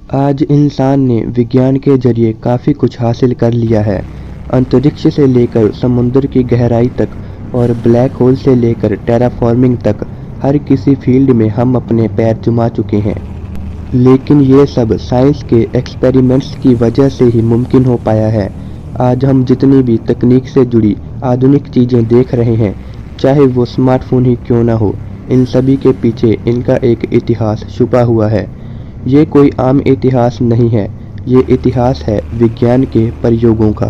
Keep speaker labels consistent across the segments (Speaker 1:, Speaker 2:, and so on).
Speaker 1: आज इंसान ने विज्ञान के जरिए काफ़ी कुछ हासिल कर लिया है। अंतरिक्ष से लेकर समुद्र की गहराई तक और ब्लैक होल से लेकर टेराफॉर्मिंग तक हर किसी फील्ड में हम अपने पैर जमा चुके हैं। लेकिन ये सब साइंस के एक्सपेरिमेंट्स की वजह से ही मुमकिन हो पाया है। आज हम जितनी भी तकनीक से जुड़ी आधुनिक चीज़ें देख रहे हैं, चाहे वो स्मार्टफोन ही क्यों ना हो, इन सभी के पीछे इनका एक इतिहास छुपा हुआ है। ये कोई आम इतिहास नहीं है, ये इतिहास है विज्ञान के प्रयोगों का।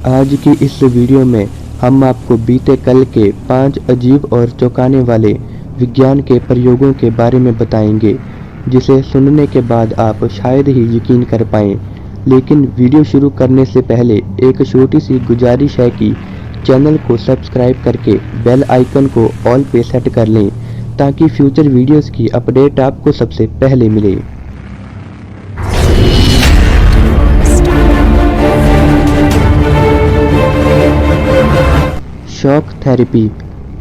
Speaker 1: आज की इस वीडियो में हम आपको बीते कल के 5 अजीब और चौंकाने वाले विज्ञान के प्रयोगों के बारे में बताएंगे, जिसे सुनने के बाद आप शायद ही यकीन कर पाएं। लेकिन वीडियो शुरू करने से पहले एक छोटी सी गुजारिश है कि चैनल को सब्सक्राइब करके बेल आइकन को ऑल पे सेट कर लें, ताकि फ्यूचर वीडियोस की अपडेट आपको सबसे पहले मिले। Shock therapy.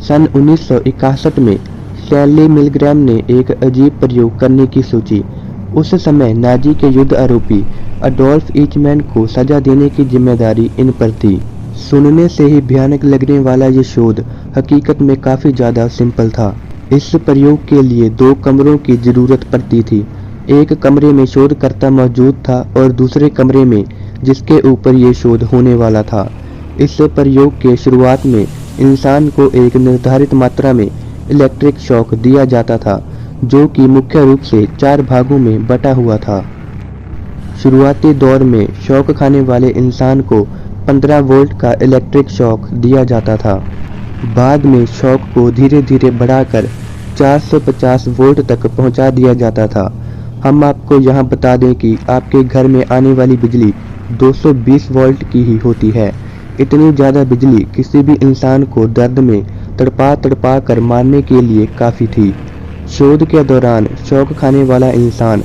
Speaker 1: सन 1961 में स्टैनली मिलग्रैम ने एक अजीब प्रयोग करने की सोची। उस समय नाजी के युद्ध आरोपी अडोल्फ ईचमैन को सजा देने की जिम्मेदारी इन पर थी। सुनने से ही भयानक लगने वाला ये शोध हकीकत में काफी ज्यादा सिंपल था। इस प्रयोग के लिए 2 कमरों की जरूरत पड़ती थी। एक कमरे में शोधकर्ता मौजूद था और दूसरे कमरे में जिसके ऊपर ये शोध होने वाला था। इस प्रयोग के शुरुआत में इंसान को एक निर्धारित मात्रा में इलेक्ट्रिक शॉक दिया जाता था, जो कि मुख्य रूप से 4 भागों में बटा हुआ था। शुरुआती दौर में शॉक खाने वाले इंसान को 15 वोल्ट का इलेक्ट्रिक शॉक दिया जाता था। बाद में शॉक को धीरे धीरे बढ़ाकर 450 वोल्ट तक पहुंचा दिया जाता था। हम आपको यहां बता दें कि आपके घर में आने वाली बिजली 220 वोल्ट की ही होती है। इतनी ज़्यादा बिजली किसी भी इंसान को दर्द में तड़पा कर मारने के लिए काफ़ी थी। शोध के दौरान शॉक खाने वाला इंसान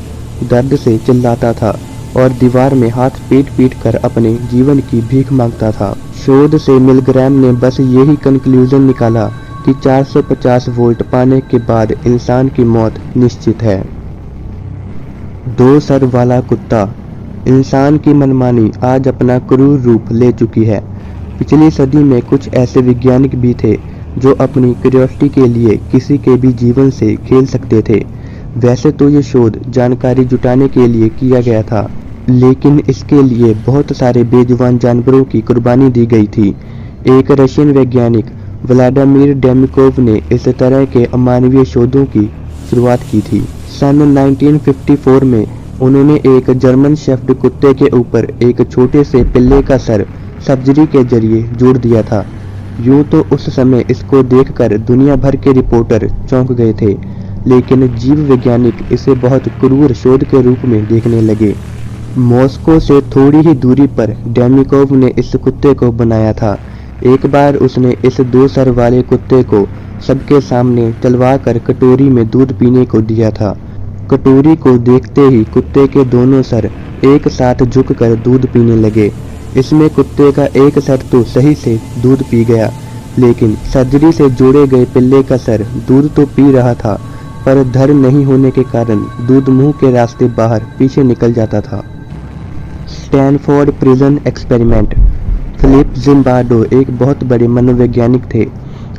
Speaker 1: दर्द से चिल्लाता था और दीवार में हाथ पीट कर अपने जीवन की भीख मांगता था। शोध से मिलग्रैम ने बस यही कंक्लूजन निकाला कि 450 वोल्ट पाने के बाद इंसान की मौत निश्चित है। 2 सर वाला कुत्ता। इंसान की मनमानी आज अपना क्रूर रूप ले चुकी है। पिछली सदी में कुछ ऐसे वैज्ञानिक भी थे जो अपनी क्यूरियोसिटी के लिए किसी के भी जीवन से खेल सकते थे। वैसे तो ये शोध जानकारी जुटाने के लिए किया गया था, लेकिन इसके लिए बहुत सारे बेजुबान जानवरों की कुर्बानी दी गई थी। एक रशियन वैज्ञानिक व्लादिमीर डेमिकोव ने इस तरह के अमानवीय शोधों की शुरुआत की थी। सन 1954 में उन्होंने एक जर्मन शेफर्ड कुत्ते के ऊपर एक छोटे से पिल्ले का सर सर्जरी के जरिए जोड़ दिया था। यूं तो उस समय इसको देखकर दुनिया भर के रिपोर्टर चौंक गए थे, लेकिन जीव वैज्ञानिक इसे बहुत क्रूर शोध के रूप में देखने लगे। मॉस्को से थोड़ी ही दूरी पर डेमिकोव ने इस कुत्ते को बनाया था। एक बार उसने इस 2 सर वाले कुत्ते को सबके सामने चलवाकर कटोरी में दूध पीने को दिया था। कटोरी को देखते ही कुत्ते के दोनों सर एक साथ झुककर दूध पीने लगे। इसमें कुत्ते का एक सर तो सही से दूध पी गया, लेकिन सर्जरी से जोड़े गए पिल्ले का सर दूध तो पी रहा था, पर धर नहीं होने के कारण दूध मुंह के रास्ते बाहर पीछे निकल जाता था। Stanford prison experiment. Philip Zimbardo एक बहुत बड़े मनोवैज्ञानिक थे।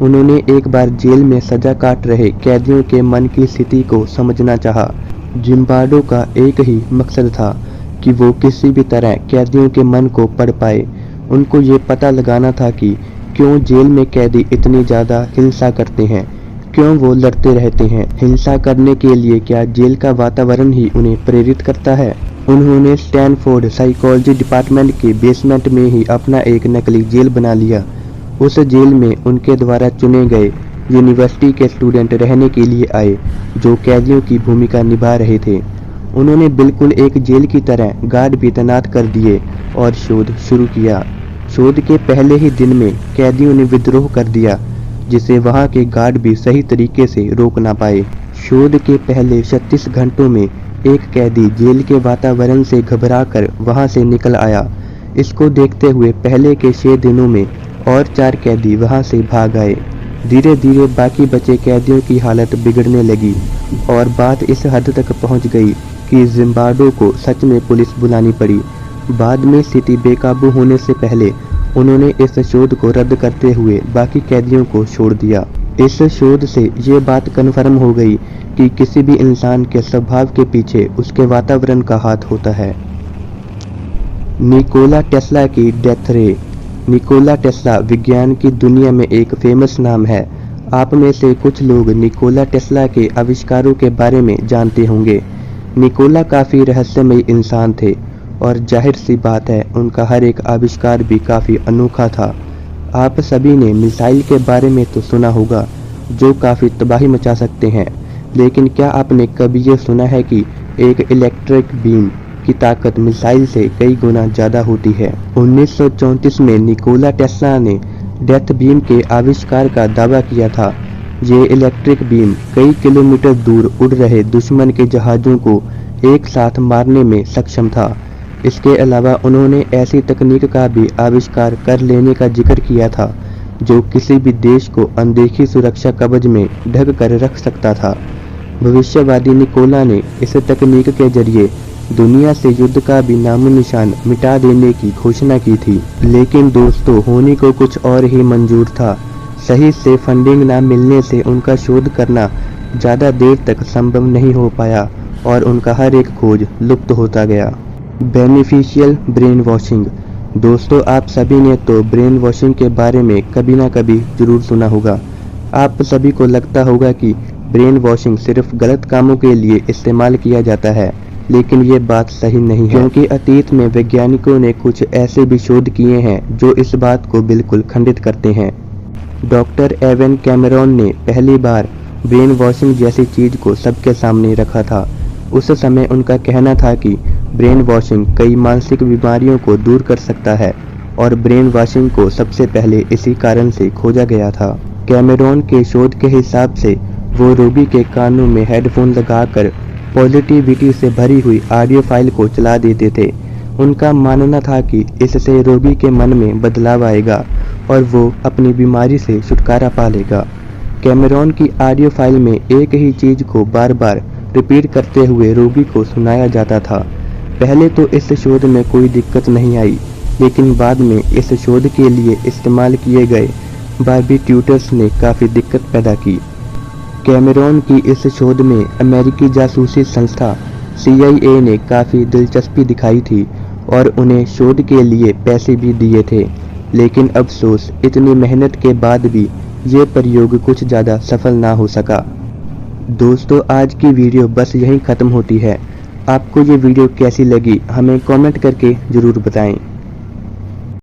Speaker 1: उन्होंने एक बार जेल में सजा काट रहे कैदियों के मन की स्थिति को समझना चाहा। जिम्बार्डो का एक ही मकसद था कि वो किसी भी तरह कैदियों के मन को पढ़ पाए। उनको ये पता लगाना था कि क्यों जेल में कैदी इतनी ज़्यादा हिंसा करते हैं, क्यों वो लड़ते रहते हैं। हिंसा करने के लिए क्या जेल का वातावरण ही उन्हें प्रेरित करता है? उन्होंने स्टैनफोर्ड साइकोलॉजी डिपार्टमेंट के बेसमेंट में ही अपना एक नकली जेल बना लिया। उस जेल में उनके द्वारा चुने गए यूनिवर्सिटी के स्टूडेंट रहने के लिए आए, जो कैदियों की भूमिका निभा रहे थे। उन्होंने बिल्कुल एक जेल की तरह गार्ड भी तैनात कर दिए और शोध शुरू किया। शोध के पहले ही दिन में कैदियों ने विद्रोह कर दिया, जिसे वहां के गार्ड भी सही तरीके से रोक ना पाए। शोध के पहले 36 घंटों में एक कैदी जेल के वातावरण से घबराकर वहां से निकल आया। इसको देखते हुए पहले के 6 दिनों में और 4 कैदी वहां से भाग आए। धीरे धीरे बाकी बचे कैदियों की हालत बिगड़ने लगी और बात इस हद तक पहुंच गई कि जिम्बार्डो को सच में पुलिस बुलानी पड़ी। बाद में स्थिति बेकाबू होने से पहले उन्होंने इस शोध को रद्द करते हुए बाकी कैदियों को छोड़ दिया। इस शोध से ये बात कन्फर्म हो गई कि किसी भी इंसान के स्वभाव के पीछे उसके वातावरण का हाथ होता है। निकोला टेस्ला की डेथ रे। निकोला टेस्ला विज्ञान की दुनिया में एक फेमस नाम है। आप में से कुछ लोग निकोला टेस्ला के आविष्कारों के बारे में जानते होंगे। निकोला काफ़ी रहस्यमयी इंसान थे और जाहिर सी बात है उनका हर एक आविष्कार भी काफ़ी अनोखा था। आप सभी ने मिसाइल के बारे में तो सुना होगा जो काफ़ी तबाही मचा सकते हैं, लेकिन क्या आपने कभी ये सुना है कि एक इलेक्ट्रिक बीम की ताकत मिसाइल से कई गुना ज़्यादा होती है। 1934 में निकोला टेस्ला ने डेथ बीम के आविष्कार का दावा किया था। ये इलेक्ट्रिक बीम कई किलोमीटर दूर उड़ रहे दुश्मन के जहाज़ों को एक साथ मारने में सक्षम था। इसके अलावा उन्होंने ऐसी तकनीक का भी आविष्कार कर लेने का जिक्र किया था जो किसी भी देश को अनदेखी सुरक्षा कवच में ढक कर रख सकता था। भविष्यवादी निकोला ने इस तकनीक के जरिए दुनिया से युद्ध का भी नामो निशान मिटा देने की घोषणा की थी। लेकिन दोस्तों, होने को कुछ और ही मंजूर था। सही से फंडिंग न मिलने से उनका शोध करना ज़्यादा देर तक संभव नहीं हो पाया और उनका हर एक खोज लुप्त होता गया। Beneficial brain washing. दोस्तों, आप सभी ने तो ब्रेन वॉशिंग के बारे में कभी ना कभी जरूर सुना होगा। आप सभी को लगता होगा कि ब्रेन वॉशिंग सिर्फ गलत कामों के लिए इस्तेमाल किया जाता है, लेकिन ये बात सही नहीं है, क्योंकि अतीत में वैज्ञानिकों ने कुछ ऐसे भी शोध किए हैं जो इस बात को बिल्कुल खंडित करते हैं। डॉक्टर एवन कैमेरॉन ने पहली बार ब्रेन वॉशिंग जैसी चीज़ को सबके सामने रखा था। उस समय उनका कहना था कि ब्रेन वॉशिंग कई मानसिक बीमारियों को दूर कर सकता है और ब्रेन वॉशिंग को सबसे पहले इसी कारण से खोजा गया था। कैमेरॉन के शोध के हिसाब से वो रोगी के कानों में हेडफोन लगाकर पॉजिटिविटी से भरी हुई ऑडियो फाइल को चला देते थे। उनका मानना था कि इससे रोगी के मन में बदलाव आएगा और वो अपनी बीमारी से छुटकारा पा लेगा। कैमेरॉन की ऑडियो फाइल में एक ही चीज़ को बार बार रिपीट करते हुए रोगी को सुनाया जाता था। पहले तो इस शोध में कोई दिक्कत नहीं आई, लेकिन बाद में इस शोध के लिए इस्तेमाल किए गए बारबिट्यूटर्स ने काफ़ी दिक्कत पैदा की। कैमेरॉन की इस शोध में अमेरिकी जासूसी संस्था CIA ने काफ़ी दिलचस्पी दिखाई थी और उन्हें शोध के लिए पैसे भी दिए थे, लेकिन अफसोस इतनी मेहनत के बाद भी ये प्रयोग कुछ ज़्यादा सफल ना हो सका। दोस्तों, आज की वीडियो बस यहीं ख़त्म होती है। आपको ये वीडियो कैसी लगी हमें कमेंट करके ज़रूर बताएं।